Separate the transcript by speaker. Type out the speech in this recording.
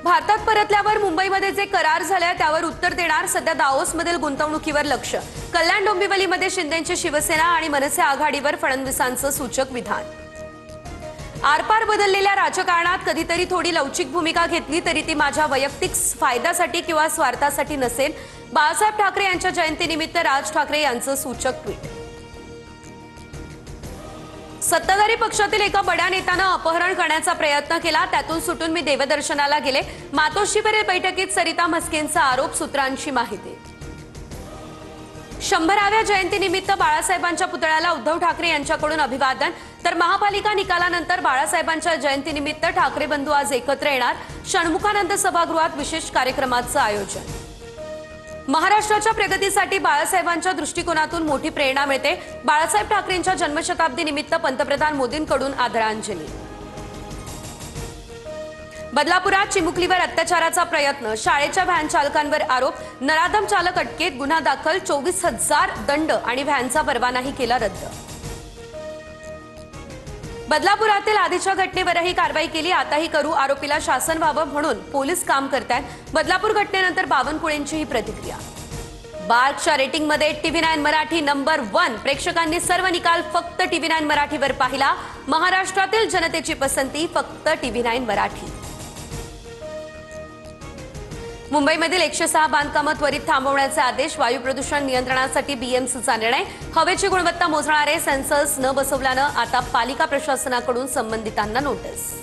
Speaker 1: भारतात परतल्यावर मुंबईमध्ये जे करार झाले त्यावर उत्तर देणार. सध्या दाओसमधील गुंतवणुकीवर लक्ष. कल्याण डोंबिवलीमध्ये शिंदेची शिवसेना आणि मनसे आघाडीवर फडणवीसांचं सूचक विधान. आरपार बदललेल्या राजकारणात कधीतरी थोडी लवचिक भूमिका घेतली तरी ती माझ्या वैयक्तिक फायद्यासाठी किंवा स्वार्थासाठी नसेल. बाळासाहेब ठाकरे यांच्या जयंतीनिमित्त राज ठाकरे यांचं सूचक ट्विट. सत्ताधारी पक्षातील एका बड्या नेत्यानं अपहरण करण्याचा प्रयत्न केला. त्यातून सुटून मी देवदर्शनाला गेले. मातोश्रीवरील बैठकीत सरिता म्हस्केंचा आरोप. सूत्रांची माहिती. 100व्या जयंतीनिमित्त बाळासाहेबांच्या पुतळ्याला उद्धव ठाकरे यांच्याकडून अभिवादन. तर महापालिका निकालानंतर बाळासाहेबांच्या जयंतीनिमित्त ठाकरे बंधू आज एकत्र येणार. षण्मुखानंद सभागृहात विशेष कार्यक्रमाचं आयोजन. महाराष्ट्राच्या प्रगतीसाठी बाळासाहेबांच्या दृष्टिकोनातून मोठी प्रेरणा मिळते. बाळासाहेब ठाकरेंच्या जन्मशताब्दी निमित्त पंतप्रधान मोदींकडून आदरांजली. बदलापुरात चिमुकलीवर अत्याचाराचा प्रयत्न. शाळेच्या व्हॅन चालकांवर आरोप. नराधम चालक अटकेत. गुन्हा दाखल. 24,000 दंड आणि व्हॅनचा परवानाही केला रद्द. बदलापुरातील आधीच्या घटनेवरही कारवाई केली. आताही करू. आरोपीला शासन व्हावं म्हणून पोलीस काम करतायत. बदलापूर घटनेनंतर बावनकुळेंची ही प्रतिक्रिया. बार्कच्या रेटिंगमध्ये TV9 मराठी नंबर 1. प्रेक्षकांनी सर्व निकाल फक्त TV9 मराठीवर पाहिला. महाराष्ट्रातील जनतेची पसंती फक्त TV9 मराठी. मुंबईमधील 106 बांधकामं त्वरित थांबवण्याचे आदेश. वायू प्रदूषण नियंत्रणासाठी BMCचा निर्णय. हवेची गुणवत्ता मोजणारे सेन्सर्स न बसवल्यानं आता पालिका प्रशासनाकडून संबंधितांना नोटीस.